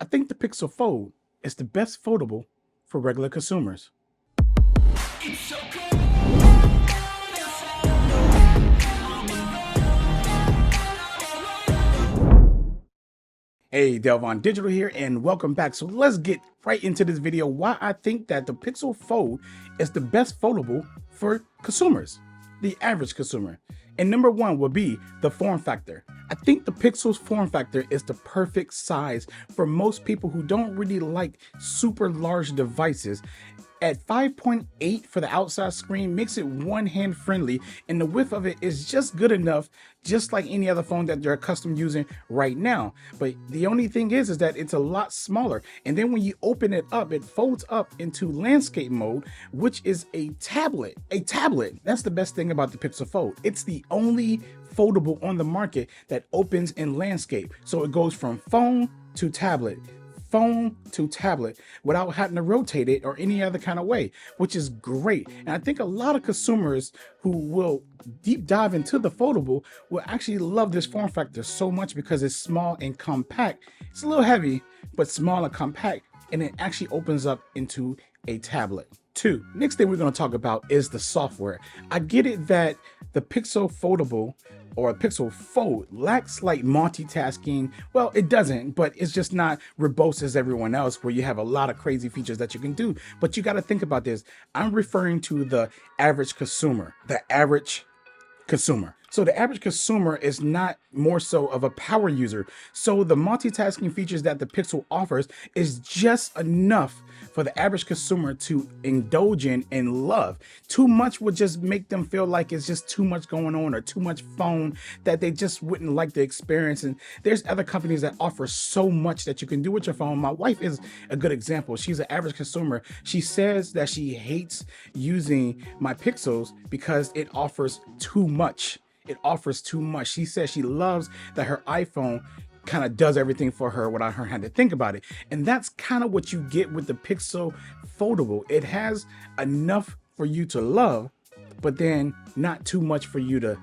think the Pixel Fold is the best foldable for regular consumers. Hey, Delvon Digital here, and welcome back. So let's get right into this video why I think that the Pixel Fold is the best foldable for consumers, the average consumer. And number one will be the form factor. I think the Pixel's form factor is the perfect size for most people who don't really like super large devices. At 5.8 for the outside screen makes it one-hand friendly, and the width of it is just good enough, just like any other phone that you're accustomed using right now. But the only thing is that it's a lot smaller, and then when you open it up, it folds up into landscape mode, which is a tablet. That's the best thing about the Pixel Fold. It's the only foldable on the market that opens in landscape. So it goes from phone to tablet without having to rotate it or any other kind of way, which is great. And I think a lot of consumers who will deep dive into the foldable will actually love this form factor so much because it's small and compact. It's a little heavy, but small and compact, and it actually opens up into a tablet. Next thing we're going to talk about is the software. I get it that the Pixel Foldable or Pixel Fold lacks like multitasking. Well, it doesn't, but it's just not verbose as everyone else where you have a lot of crazy features that you can do. But you got to think about this. I'm referring to the average consumer, So the average consumer is not more so of a power user. So the multitasking features that the Pixel offers is just enough for the average consumer to indulge in and love. Too much would just make them feel like it's just too much going on or too much phone that they just wouldn't like the experience. And there's other companies that offer so much that you can do with your phone. My wife is a good example. She's an average consumer. She says that she hates using my Pixels because it offers too much. She says she loves that her iPhone kind of does everything for her without her having to think about it. And that's kind of what you get with the Pixel Foldable. It has enough for you to love, but then not too much for you to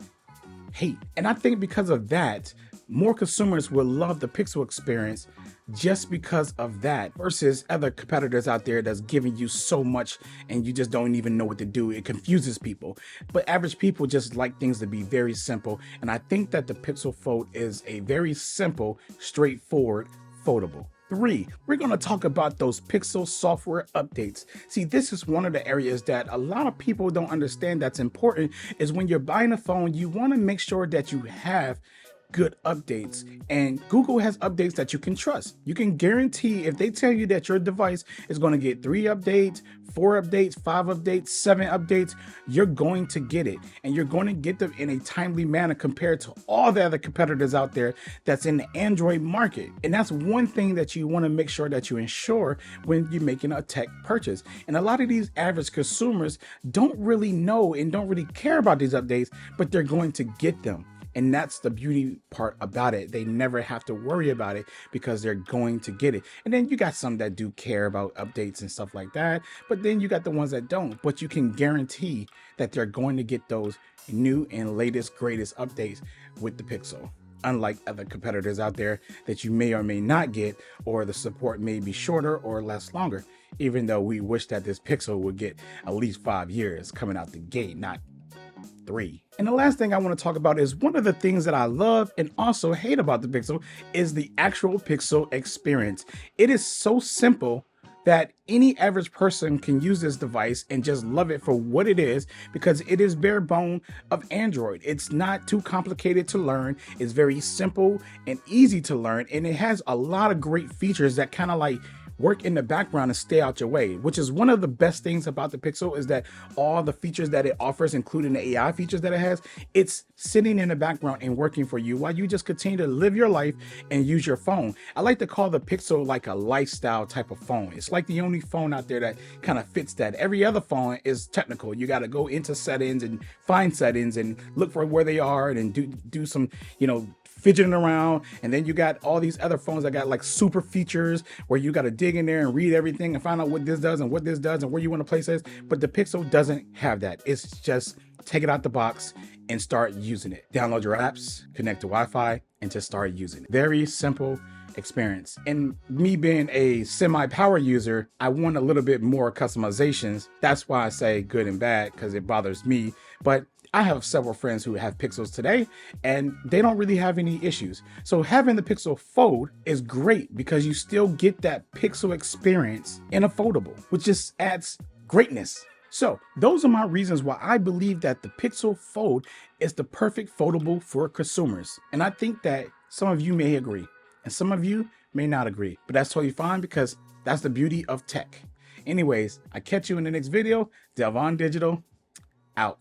hate. And I think because of that, more consumers will love the Pixel experience just because of that versus other competitors out there that's giving you so much and you just don't even know what to do. It confuses people, but average people just like things to be very simple. And I think that the Pixel Fold is a very simple, straightforward foldable. We're going to talk about those Pixel software updates. See, this is one of the areas that a lot of people don't understand that's important is when you're buying a phone, you want to make sure that you have good updates, and Google has updates that you can trust. You can guarantee if they tell you that your device is going to get 3 updates, 4 updates, 5 updates, 7 updates, you're going to get it, and you're going to get them in a timely manner compared to all the other competitors out there that's in the Android market. And that's one thing that you want to make sure that you ensure when you're making a tech purchase. And a lot of these average consumers don't really know and don't really care about these updates, but they're going to get them. And that's the beauty part about it. They never have to worry about it because they're going to get it. And then you got some that do care about updates and stuff like that. But then you got the ones that don't. But you can guarantee that they're going to get those new and latest, greatest updates with the Pixel. Unlike other competitors out there that you may or may not get, or the support may be shorter or less longer. Even though we wish that this Pixel would get at least 5 years coming out the gate, not 3. And the last thing I want to talk about is one of the things that I love and also hate about the Pixel is the actual Pixel experience. It is so simple that any average person can use this device and just love it for what it is because it is bare bone of Android. It's not too complicated to learn. It's very simple and easy to learn, and it has a lot of great features that kind of like work in the background and stay out your way, which is one of the best things about the Pixel is that all the features that it offers, including the AI features that it has, it's sitting in the background and working for you while you just continue to live your life and use your phone. I like to call the Pixel like a lifestyle type of phone. It's like the only phone out there that kind of fits that. Every other phone is technical. You got to go into settings and find settings and look for where they are and do some, fidgeting around. And then you got all these other phones that got like super features where you got to dig in there and read everything and find out what this does and what this does and where you want to place it. But the Pixel doesn't have that. It's just take it out the box and start using it. Download your apps, connect to Wi-Fi, and just start using it. Very simple experience. And me being a semi-power user, I want a little bit more customizations. That's why I say good and bad, because it bothers me. But I have several friends who have Pixels today and they don't really have any issues. So having the Pixel Fold is great because you still get that Pixel experience in a foldable, which just adds greatness. So those are my reasons why I believe that the Pixel Fold is the perfect foldable for consumers. And I think that some of you may agree and some of you may not agree, but that's totally fine because that's the beauty of tech. Anyways, I catch you in the next video. Delvon Digital out.